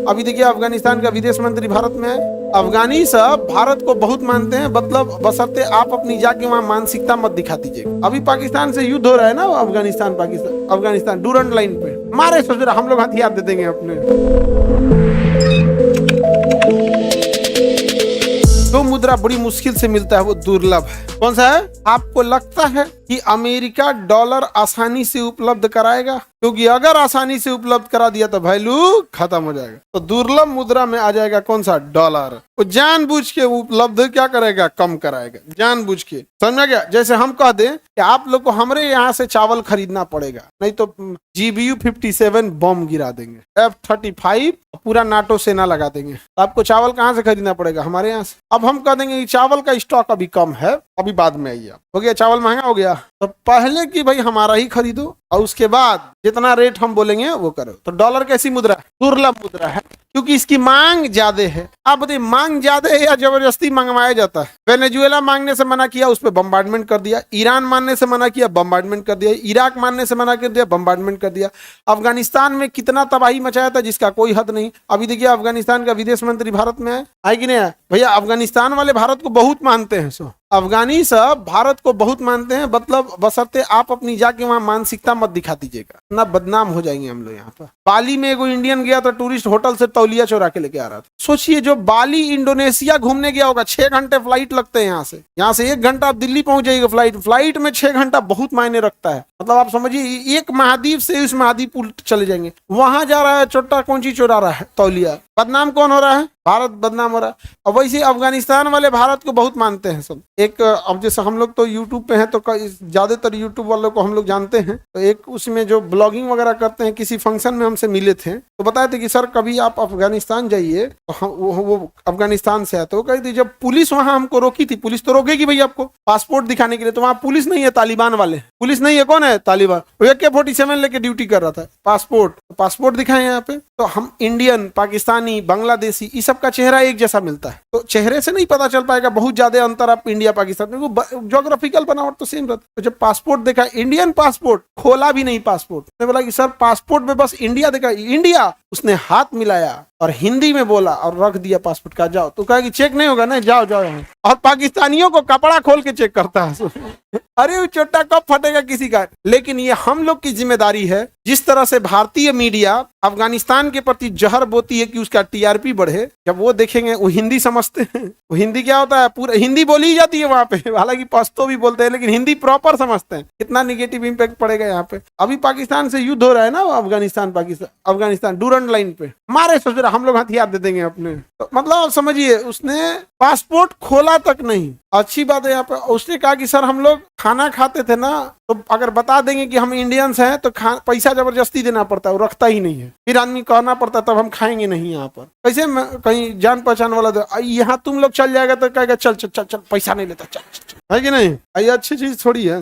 अभी देखिए अफगानिस्तान का विदेश मंत्री भारत में है। अफगानी सब भारत को बहुत मानते हैं, मतलब बशर्ते आप अपनी जाके वहां मानसिकता मत दिखा दीजिए। अभी पाकिस्तान से युद्ध हो रहा है ना, अफगानिस्तान डूरंड लाइन पे मारे, सोच रहा हम लोग हथियार दे देंगे अपने। जो मुद्रा बड़ी मुश्किल से मिलता है वो दुर्लभ है। कौन सा है? आपको लगता है कि अमेरिका डॉलर आसानी से उपलब्ध कराएगा? क्योंकि अगर आसानी से उपलब्ध करा दिया तो वैल्यू खत्म हो जाएगा। तो दुर्लभ मुद्रा में आ जाएगा कौन सा? डॉलर। वो जानबूझ के उपलब्ध क्या करेगा? कम कराएगा, जानबूझ के। समझ में गया? जैसे हम कह दें कि आप लोग को हमारे यहाँ से चावल खरीदना पड़ेगा, नहीं तो GBU-57 बम गिरा देंगे, F-35 पूरा नाटो सेना लगा देंगे। तो आपको चावल कहाँ से खरीदना पड़ेगा? हमारे यहाँ से। अब हम कह देंगे कि चावल का स्टॉक अभी कम है, अभी बाद में आइए। हो गया चावल महंगा हो गया, तो पहले कि भाई हमारा ही खरीदो और उसके बाद जितना रेट हम बोलेंगे वो करो। तो डॉलर कैसी मुद्रा है? दुर्लभ मुद्रा है, क्योंकि इसकी मांग ज्यादा है। आप बताइए, मांग ज्यादा है या जबरदस्ती मंगवाया जाता है? वेनेजुएला मांगने से मना किया, उस पर बम्बार्डमेंट कर दिया। ईरान मानने से मना किया, बम्बार्डमेंट कर दिया। इराक मानने से मना कर दिया, बम्बार्डमेंट कर दिया। अफगानिस्तान में कितना तबाही मचाया था जिसका कोई हद नहीं। अभी देखिए अफगानिस्तान का विदेश मंत्री भारत में है कि नहीं है? भैया अफगानिस्तान वाले भारत को बहुत मानते हैं। सो अफगानी सब भारत को बहुत मानते हैं, मतलब बशर्ते आप अपनी जाके वहां मानसिकता मत दिखा दीजिएगा, ना बदनाम हो जाएंगे हम लोग। यहाँ पर बाली में एगो इंडियन गया था टूरिस्ट, होटल से तौलिया चोरा के लेके आ रहा था। सोचिए, जो बाली इंडोनेशिया घूमने गया होगा, 6 घंटे फ्लाइट लगते हैं यहाँ से 1 घंटा आप दिल्ली पहुंच जाइएगा। फ्लाइट में 6 घंटा बहुत मायने रखता है। मतलब आप समझिए, एक महाद्वीप से उस महाद्वीप उल्ट चले जाएंगे। वहां जा रहा है चोट्टा कौंची चोरा रहा है, तौलिया। बदनाम कौन हो रहा है? भारत बदनाम हो रहा है। और वैसे अफगानिस्तान वाले भारत को बहुत मानते हैं सब। एक अब जैसे हम लोग तो यूट्यूब पे हैं, तो ज्यादातर यूट्यूब वालों को हम लोग जानते हैं। तो एक उसमें जो ब्लॉगिंग वगैरह करते हैं, किसी फंक्शन में हमसे मिले थे, तो बताए थे कि सर कभी आप अफगानिस्तान जाइए। तो वो अफगानिस्तान से आए, तो वो कही थी जब पुलिस वहां हमको रोकी थी, पुलिस तो रोकेगी भाई आपको पासपोर्ट दिखाने के लिए, तो वहां पुलिस नहीं है, तालिबान वाले। पुलिस नहीं है, कौन है? तालिबान। वो AK-47 लेके ड्यूटी कर रहा था। पासपोर्ट दिखाए यहाँ पे। तो हम इंडियन, पाकिस्तानी, बांग्लादेशी, इस सब का चेहरा एक जैसा मिलता है, तो चेहरे से नहीं पता चल पाएगा बहुत ज्यादा अंतर आप इंडिया पाकिस्तान में। ज्योग्राफिकल बनावट तो सेम रहता है। तो जब पासपोर्ट देखा, इंडियन पासपोर्ट, खोला भी नहीं पासपोर्ट। मैं बोला कि सर पासपोर्ट में बस इंडिया देखा, इंडिया। उसने हाथ मिलाया और हिंदी में बोला और रख दिया पासपोर्ट का। जाओ। तो कहा कि चेक नहीं होगा ना, जाओ जाओ। और पाकिस्तानियों को कपड़ा खोल के चेक करता है। अरे वो चोट्टा कब फटेगा किसी का? लेकिन ये हम लोग की जिम्मेदारी है। जिस तरह से भारतीय मीडिया अफगानिस्तान के प्रति जहर बोती है कि उसका TRP बढ़े, जब वो देखेंगे, वो हिंदी समझते हैं। वो हिंदी क्या होता है? पूरा हिंदी बोली जाती है वहां पे, हालांकि पश्तो भी बोलते हैं, लेकिन हिंदी प्रॉपर समझते हैं। कितना निगेटिव इंपैक्ट पड़ेगा यहाँ पे। अभी पाकिस्तान से युद्ध हो रहा है ना, अफगानिस्तान डूरंड लाइन पे मारे, सोच रहा हम लोग हथियार दे देंगे अपने। तो मतलब समझिए, उसने पासपोर्ट खोला तक नहीं। अच्छी बात है यहाँ पे। उसने कहा कि सर हम लोग खाना खाते थे ना, तो अगर बता देंगे कि हम इंडियंस हैं तो पैसा जबरदस्ती देना पड़ता है, वो रखता ही नहीं है। फिर आदमी कहना पड़ता है, तब हम खाएंगे नहीं यहाँ पर। कैसे कहीं जान पहचान वाला तो यहाँ तुम लोग चल जाएगा तो कहेगा चल चल चल चल, पैसा नहीं लेता, चल चल, है कि नहीं? ये अच्छी चीज थोड़ी है।